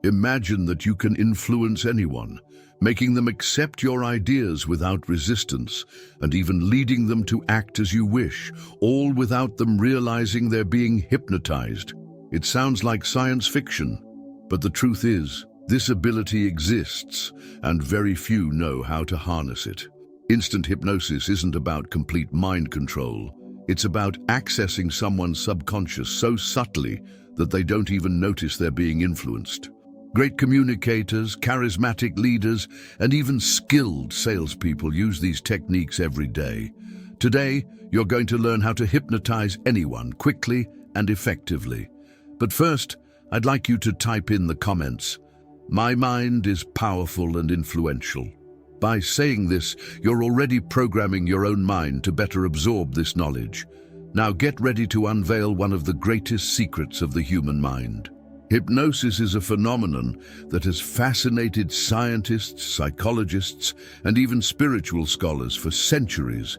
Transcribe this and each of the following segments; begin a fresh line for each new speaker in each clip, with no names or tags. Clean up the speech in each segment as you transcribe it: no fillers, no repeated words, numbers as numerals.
Imagine that you can influence anyone, making them accept your ideas without resistance, and even leading them to act as you wish, all without them realizing they're being hypnotized. It sounds like science fiction, but the truth is, this ability exists, and very few know how to harness it. Instant hypnosis isn't about complete mind control. It's about accessing someone's subconscious so subtly that they don't even notice they're being influenced. Great communicators, charismatic leaders, and even skilled salespeople use these techniques every day. Today, you're going to learn how to hypnotize anyone quickly and effectively. But first, I'd like you to type in the comments, "My mind is powerful and influential." By saying this, you're already programming your own mind to better absorb this knowledge. Now get ready to unveil one of the greatest secrets of the human mind. Hypnosis is a phenomenon that has fascinated scientists, psychologists, and even spiritual scholars for centuries.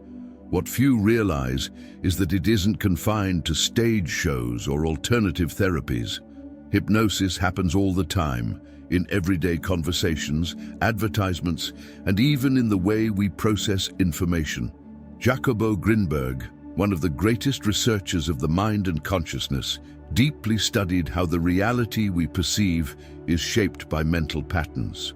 What few realize is that it isn't confined to stage shows or alternative therapies. Hypnosis happens all the time, in everyday conversations, advertisements, and even in the way we process information. Jacobo Grinberg, one of the greatest researchers of the mind and consciousness, deeply studied how the reality we perceive is shaped by mental patterns.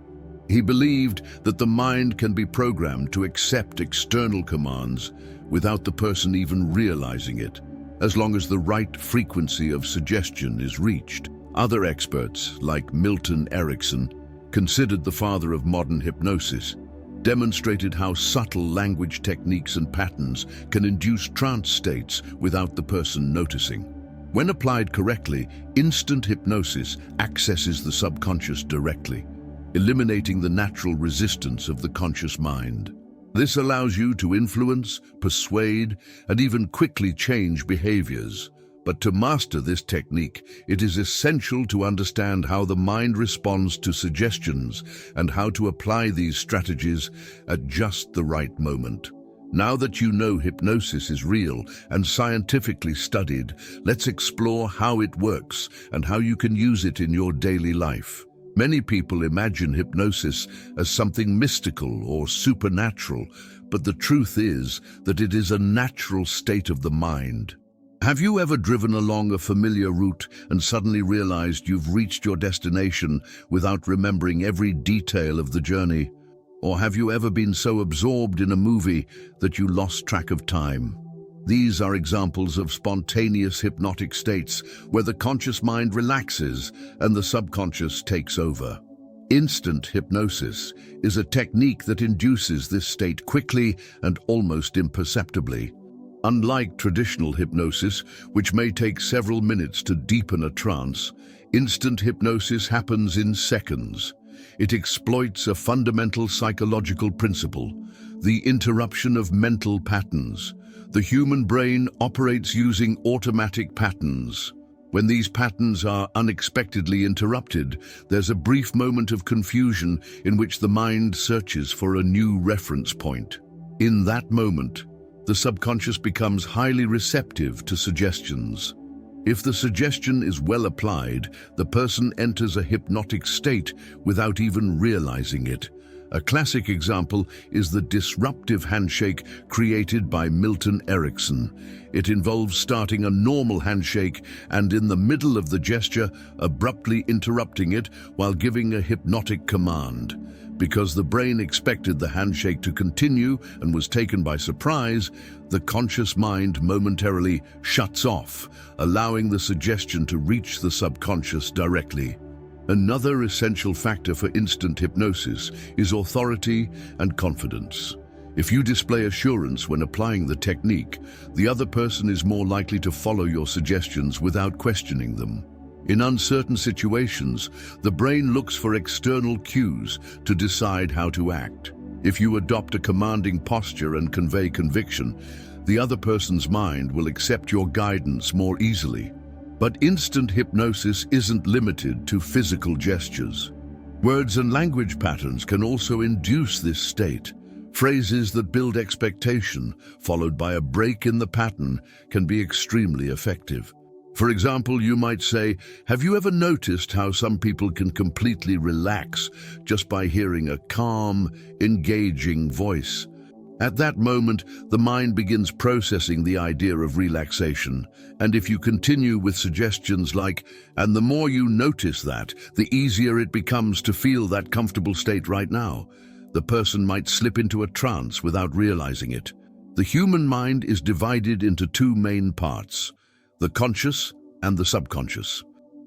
He believed that the mind can be programmed to accept external commands without the person even realizing it, as long as the right frequency of suggestion is reached. Other experts, like Milton Erickson, considered the father of modern hypnosis, demonstrated how subtle language techniques and patterns can induce trance states without the person noticing. When applied correctly, instant hypnosis accesses the subconscious directly, eliminating the natural resistance of the conscious mind. This allows you to influence, persuade, and even quickly change behaviors. But to master this technique, it is essential to understand how the mind responds to suggestions and how to apply these strategies at just the right moment. Now that you know hypnosis is real and scientifically studied, let's explore how it works and how you can use it in your daily life. Many people imagine hypnosis as something mystical or supernatural, but the truth is that it is a natural state of the mind. Have you ever driven along a familiar route and suddenly realized you've reached your destination without remembering every detail of the journey? Or have you ever been so absorbed in a movie that you lost track of time? These are examples of spontaneous hypnotic states where the conscious mind relaxes and the subconscious takes over. Instant hypnosis is a technique that induces this state quickly and almost imperceptibly. Unlike traditional hypnosis, which may take several minutes to deepen a trance, instant hypnosis happens in seconds. It exploits a fundamental psychological principle, the interruption of mental patterns. The human brain operates using automatic patterns. When these patterns are unexpectedly interrupted, there's a brief moment of confusion in which the mind searches for a new reference point. In that moment, the subconscious becomes highly receptive to suggestions. If the suggestion is well applied, the person enters a hypnotic state without even realizing it. A classic example is the disruptive handshake created by Milton Erickson. It involves starting a normal handshake and in the middle of the gesture, abruptly interrupting it while giving a hypnotic command. Because the brain expected the handshake to continue and was taken by surprise, the conscious mind momentarily shuts off, allowing the suggestion to reach the subconscious directly. Another essential factor for instant hypnosis is authority and confidence. If you display assurance when applying the technique, the other person is more likely to follow your suggestions without questioning them. In uncertain situations, the brain looks for external cues to decide how to act. If you adopt a commanding posture and convey conviction, the other person's mind will accept your guidance more easily. But instant hypnosis isn't limited to physical gestures. Words and language patterns can also induce this state. Phrases that build expectation, followed by a break in the pattern, can be extremely effective. For example, you might say, have you ever noticed how some people can completely relax just by hearing a calm, engaging voice? At that moment, the mind begins processing the idea of relaxation, and if you continue with suggestions like, and the more you notice that, the easier it becomes to feel that comfortable state right now, the person might slip into a trance without realizing it. The human mind is divided into two main parts: the conscious and the subconscious.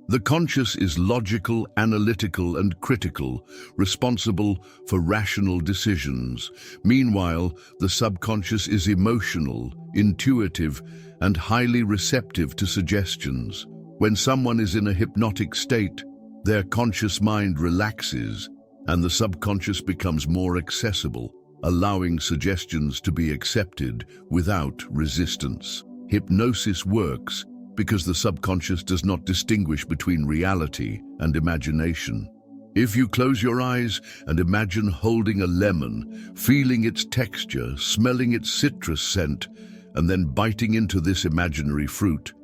The conscious is logical, analytical, and critical, responsible for rational decisions. Meanwhile, the subconscious is emotional, intuitive, and highly receptive to suggestions. When someone is in a hypnotic state, their conscious mind relaxes, and the subconscious becomes more accessible, allowing suggestions to be accepted without resistance. Hypnosis works because the subconscious does not distinguish between reality and imagination. If you close your eyes and imagine holding a lemon, feeling its texture, smelling its citrus scent, and then biting into this imaginary fruit,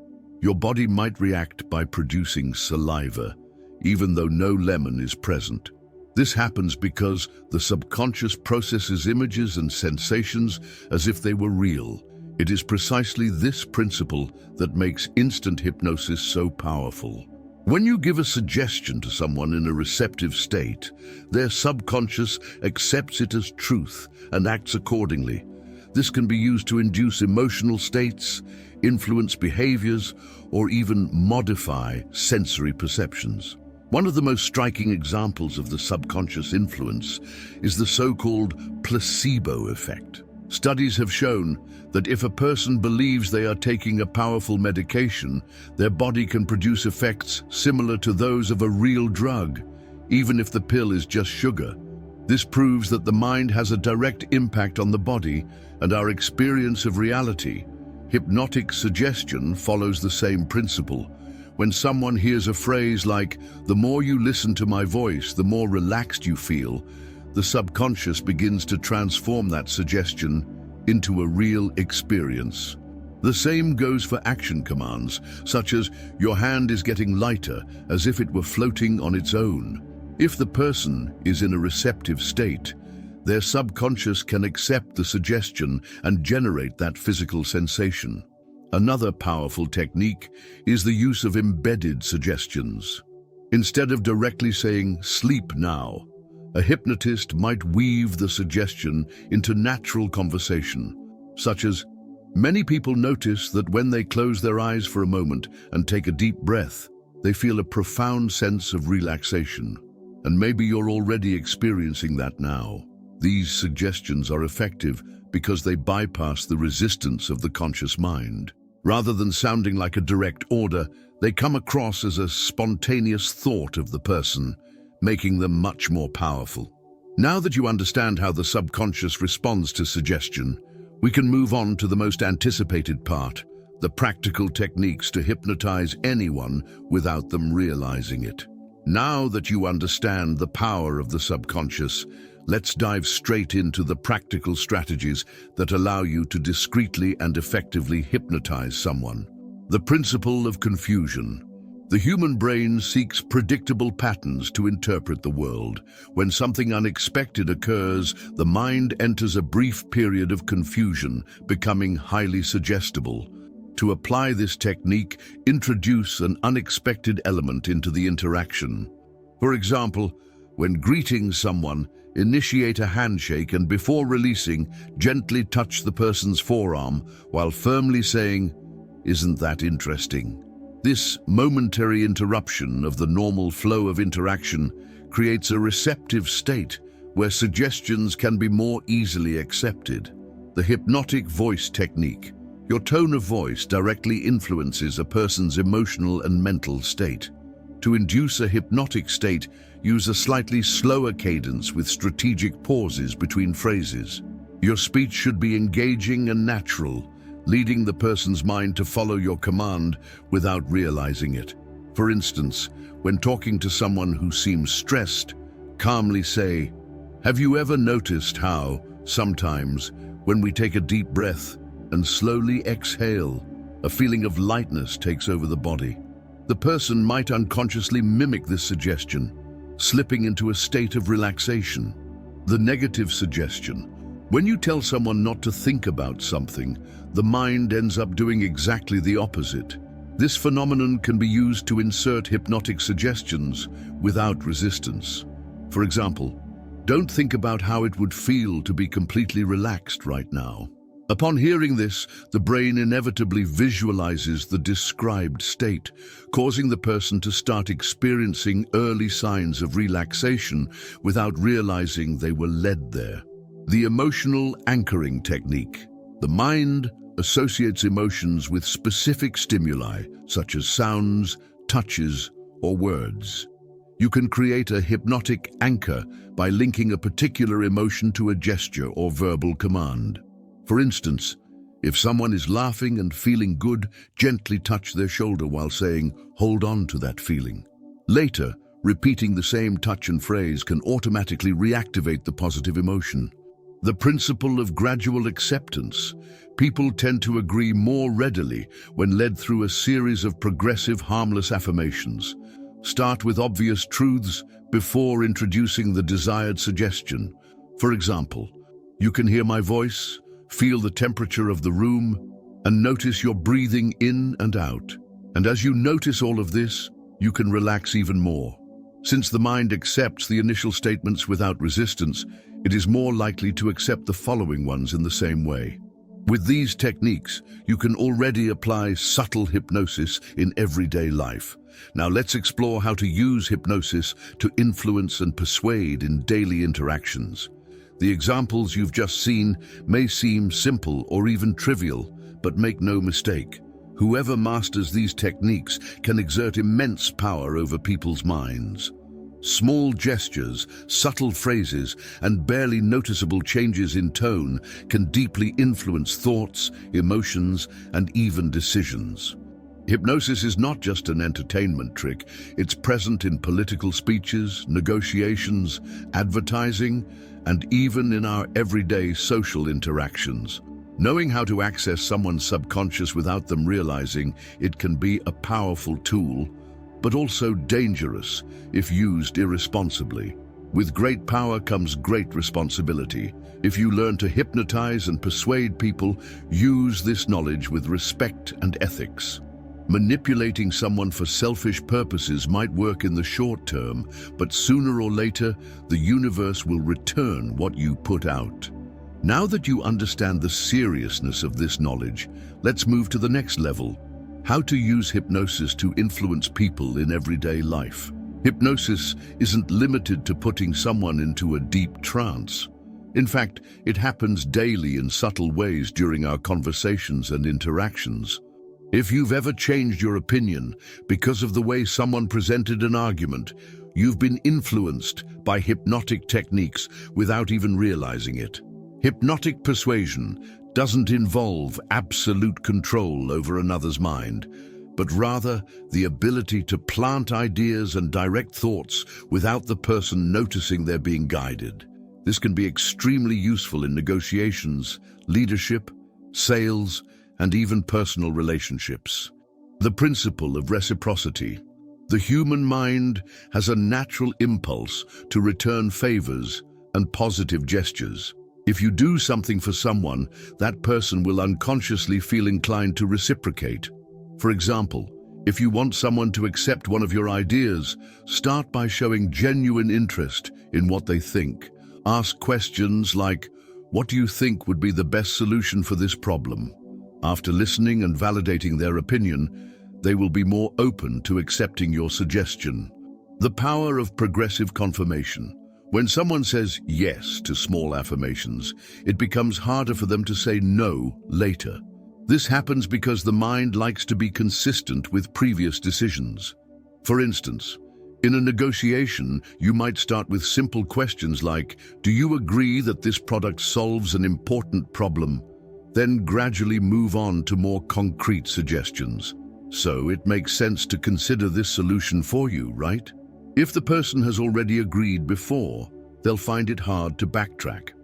your body might react by producing saliva, even though no lemon is present. This happens because the subconscious processes images and sensations as if they were real. It is precisely this principle that makes instant hypnosis so powerful. When you give a suggestion to someone in a receptive state, their subconscious accepts it as truth and acts accordingly. This can be used to induce emotional states, influence behaviors, or even modify sensory perceptions. One of the most striking examples of the subconscious influence is the so-called placebo effect. Studies have shown that if a person believes they are taking a powerful medication, their body can produce effects similar to those of a real drug, even if the pill is just sugar. This proves that the mind has a direct impact on the body and our experience of reality. Hypnotic suggestion follows the same principle. When someone hears a phrase like, "The more you listen to my voice, the more relaxed you feel," the subconscious begins to transform that suggestion into a real experience. The same goes for action commands, such as, "Your hand is getting lighter," as if it were floating on its own. If the person is in a receptive state, their subconscious can accept the suggestion and generate that physical sensation. Another powerful technique is the use of embedded suggestions. Instead of directly saying, "Sleep now," a hypnotist might weave the suggestion into natural conversation, such as, "Many people notice that when they close their eyes for a moment and take a deep breath, they feel a profound sense of relaxation. And maybe you're already experiencing that now." These suggestions are effective because they bypass the resistance of the conscious mind. Rather than sounding like a direct order, they come across as a spontaneous thought of the person, making them much more powerful. Now that you understand how the subconscious responds to suggestion, we can move on to the most anticipated part, the practical techniques to hypnotize anyone without them realizing it. Now that you understand the power of the subconscious, let's dive straight into the practical strategies that allow you to discreetly and effectively hypnotize someone. The principle of confusion. The human brain seeks predictable patterns to interpret the world. When something unexpected occurs, the mind enters a brief period of confusion, becoming highly suggestible. To apply this technique, introduce an unexpected element into the interaction. For example, when greeting someone, initiate a handshake and before releasing, gently touch the person's forearm while firmly saying, "Isn't that interesting?" This momentary interruption of the normal flow of interaction creates a receptive state where suggestions can be more easily accepted. The hypnotic voice technique. Your tone of voice directly influences a person's emotional and mental state. To induce a hypnotic state, use a slightly slower cadence with strategic pauses between phrases. Your speech should be engaging and natural, leading the person's mind to follow your command without realizing it. For instance, when talking to someone who seems stressed, calmly say, "Have you ever noticed how, sometimes, when we take a deep breath and slowly exhale, A feeling of lightness takes over the body. The person might unconsciously mimic this suggestion, slipping into a state of relaxation. The negative suggestion. When you tell someone not to think about something, the mind ends up doing exactly the opposite. This phenomenon can be used to insert hypnotic suggestions without resistance. For example, don't think about how it would feel to be completely relaxed right now. Upon hearing this, the brain inevitably visualizes the described state, causing the person to start experiencing early signs of relaxation without realizing they were led there. The emotional anchoring technique. The mind associates emotions with specific stimuli, such as sounds, touches, or words. You can create a hypnotic anchor by linking a particular emotion to a gesture or verbal command. For instance, if someone is laughing and feeling good, gently touch their shoulder while saying, "Hold on to that feeling." Later, repeating the same touch and phrase can automatically reactivate the positive emotion. The principle of gradual acceptance. People tend to agree more readily when led through a series of progressive, harmless affirmations. Start with obvious truths before introducing the desired suggestion. For example, "You can hear my voice, feel the temperature of the room, and notice your breathing in and out." And as you notice all of this, you can relax even more. Since the mind accepts the initial statements without resistance, it is more likely to accept the following ones in the same way. With these techniques, you can already apply subtle hypnosis in everyday life. Now let's explore how to use hypnosis to influence and persuade in daily interactions. The examples you've just seen may seem simple or even trivial, but make no mistake. Whoever masters these techniques can exert immense power over people's minds. Small gestures, subtle phrases, and barely noticeable changes in tone can deeply influence thoughts, emotions, and even decisions. Hypnosis is not just an entertainment trick. It's present in political speeches, negotiations, advertising, and even in our everyday social interactions. Knowing how to access someone's subconscious without them realizing it can be a powerful tool, but also dangerous if used irresponsibly. With great power comes great responsibility. If you learn to hypnotize and persuade people, use this knowledge with respect and ethics. Manipulating someone for selfish purposes might work in the short term, but sooner or later, the universe will return what you put out. Now that you understand the seriousness of this knowledge, let's move to the next level. How to use hypnosis to influence people in everyday life. Hypnosis isn't limited to putting someone into a deep trance. In fact, it happens daily in subtle ways during our conversations and interactions. If you've ever changed your opinion because of the way someone presented an argument, you've been influenced by hypnotic techniques without even realizing it. Hypnotic persuasion doesn't involve absolute control over another's mind, but rather the ability to plant ideas and direct thoughts without the person noticing they're being guided. This can be extremely useful in negotiations, leadership, sales, and even personal relationships. The principle of reciprocity. The human mind has a natural impulse to return favors and positive gestures. If you do something for someone, that person will unconsciously feel inclined to reciprocate. For example, if you want someone to accept one of your ideas, start by showing genuine interest in what they think. Ask questions like, "What do you think would be the best solution for this problem?" After listening and validating their opinion, they will be more open to accepting your suggestion. The power of progressive confirmation. When someone says yes to small affirmations, it becomes harder for them to say no later. This happens because the mind likes to be consistent with previous decisions. For instance, in a negotiation, you might start with simple questions like, "Do you agree that this product solves an important problem?" Then gradually move on to more concrete suggestions. So it makes sense to consider this solution for you, right? If the person has already agreed before, they'll find it hard to backtrack.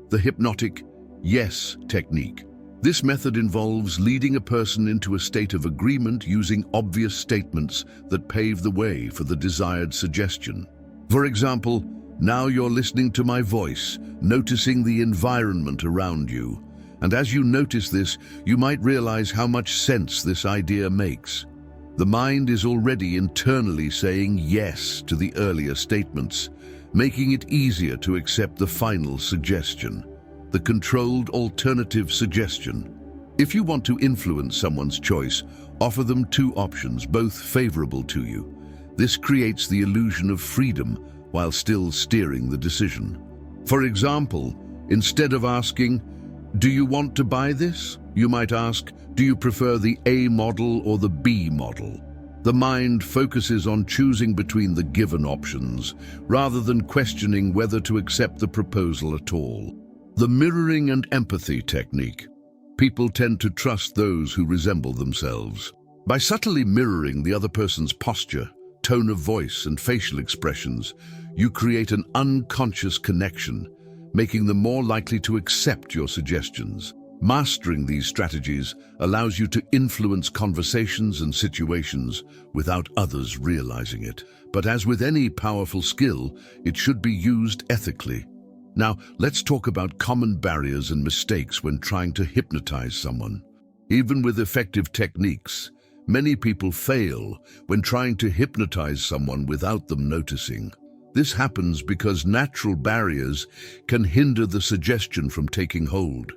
The hypnotic yes technique. This method involves leading a person into a state of agreement using obvious statements that pave the way for the desired suggestion. For example, now you're listening to my voice, noticing the environment around you. And as you notice this, you might realize how much sense this idea makes. The mind is already internally saying yes to the earlier statements, making it easier to accept the final suggestion, the controlled alternative suggestion. If you want to influence someone's choice, offer them two options, both favorable to you. This creates the illusion of freedom while still steering the decision. For example, instead of asking, "Do you want to buy this?" you might ask, "Do you prefer the A model or the B model?" The mind focuses on choosing between the given options, rather than questioning whether to accept the proposal at all. The mirroring and empathy technique. People tend to trust those who resemble themselves. By subtly mirroring the other person's posture, tone of voice, and facial expressions, you create an unconscious connection, making them more likely to accept your suggestions. Mastering these strategies allows you to influence conversations and situations without others realizing it. But as with any powerful skill, it should be used ethically. Now, let's talk about common barriers and mistakes when trying to hypnotize someone. Even with effective techniques, many people fail when trying to hypnotize someone without them noticing. This happens because natural barriers can hinder the suggestion from taking hold.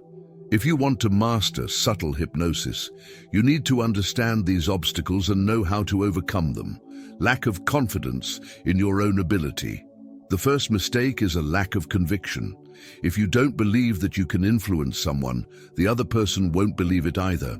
If you want to master subtle hypnosis, you need to understand these obstacles and know how to overcome them. Lack of confidence in your own ability. The first mistake is a lack of conviction. If you don't believe that you can influence someone, the other person won't believe it either.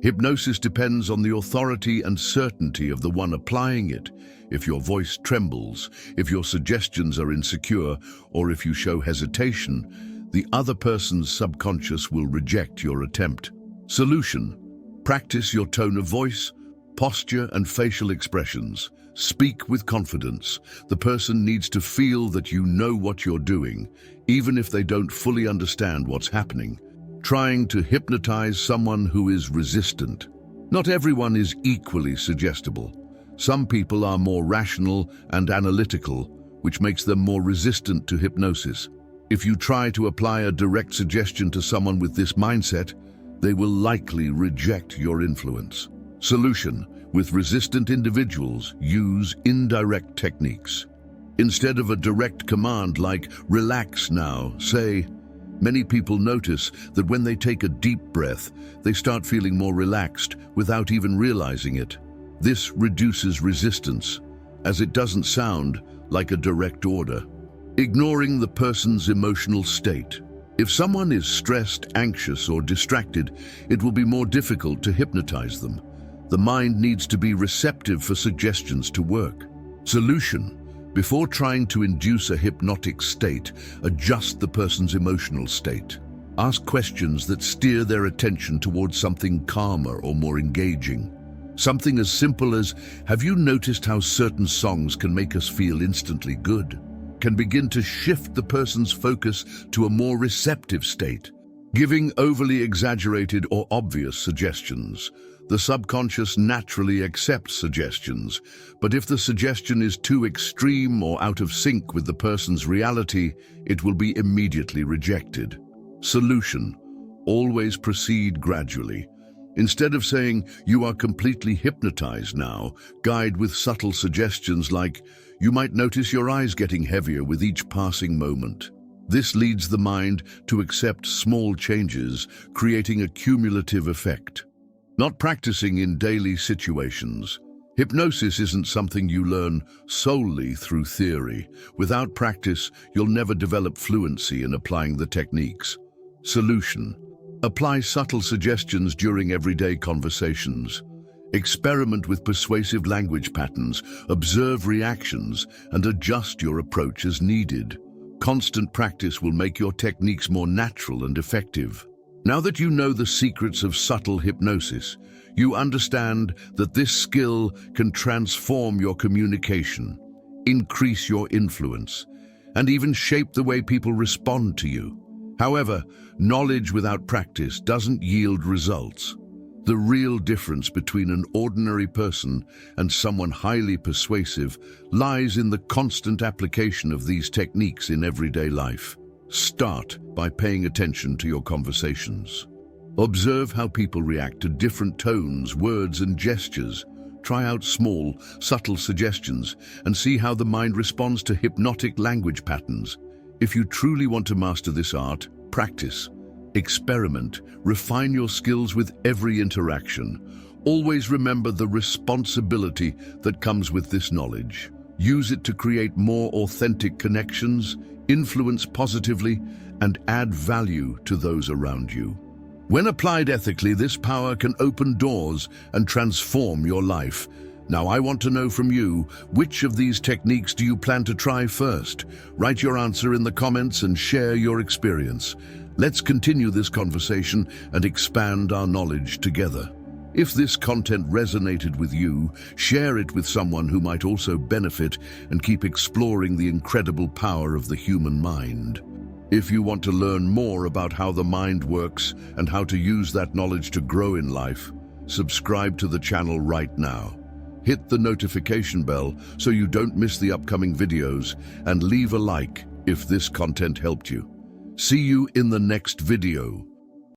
Hypnosis depends on the authority and certainty of the one applying it. If your voice trembles, if your suggestions are insecure, or if you show hesitation, the other person's subconscious will reject your attempt. Solution: practice your tone of voice, posture, and facial expressions. Speak with confidence. The person needs to feel that you know what you're doing, even if they don't fully understand what's happening. Trying to hypnotize someone who is resistant. Not everyone is equally suggestible. Some people are more rational and analytical, which makes them more resistant to hypnosis. If you try to apply a direct suggestion to someone with this mindset, they will likely reject your influence. Solution: with resistant individuals, use indirect techniques. Instead of a direct command like "relax now," say, many people notice that when they take a deep breath, they start feeling more relaxed without even realizing it. This reduces resistance, as it doesn't sound like a direct order. Ignoring the person's emotional state. If someone is stressed, anxious, or distracted, it will be more difficult to hypnotize them. The mind needs to be receptive for suggestions to work. Solution: before trying to induce a hypnotic state, adjust the person's emotional state. Ask questions that steer their attention towards something calmer or more engaging. Something as simple as, "Have you noticed how certain songs can make us feel instantly good?" can begin to shift the person's focus to a more receptive state. Giving overly exaggerated or obvious suggestions. The subconscious naturally accepts suggestions, but if the suggestion is too extreme or out of sync with the person's reality, it will be immediately rejected. Solution: always proceed gradually. Instead of saying, "You are completely hypnotized now," guide with subtle suggestions like, "You might notice your eyes getting heavier with each passing moment." This leads the mind to accept small changes, creating a cumulative effect. Not practicing in daily situations. Hypnosis isn't something you learn solely through theory. Without practice, you'll never develop fluency in applying the techniques. Solution: apply subtle suggestions during everyday conversations. Experiment with persuasive language patterns, observe reactions, and adjust your approach as needed. Constant practice will make your techniques more natural and effective. Now that you know the secrets of subtle hypnosis, you understand that this skill can transform your communication, increase your influence, and even shape the way people respond to you. However, knowledge without practice doesn't yield results. The real difference between an ordinary person and someone highly persuasive lies in the constant application of these techniques in everyday life. Start by paying attention to your conversations. Observe how people react to different tones, words, and gestures. Try out small, subtle suggestions and see how the mind responds to hypnotic language patterns. If you truly want to master this art, practice. Experiment, refine your skills with every interaction. Always remember the responsibility that comes with this knowledge. Use it to create more authentic connections, influence positively, and add value to those around you. When applied ethically, this power can open doors and transform your life. Now, I want to know from you, which of these techniques do you plan to try first? Write your answer in the comments and share your experience. Let's continue this conversation and expand our knowledge together. If this content resonated with you, share it with someone who might also benefit and keep exploring the incredible power of the human mind. If you want to learn more about how the mind works and how to use that knowledge to grow in life, subscribe to the channel right now. Hit the notification bell so you don't miss the upcoming videos, and leave a like if this content helped you. See you in the next video.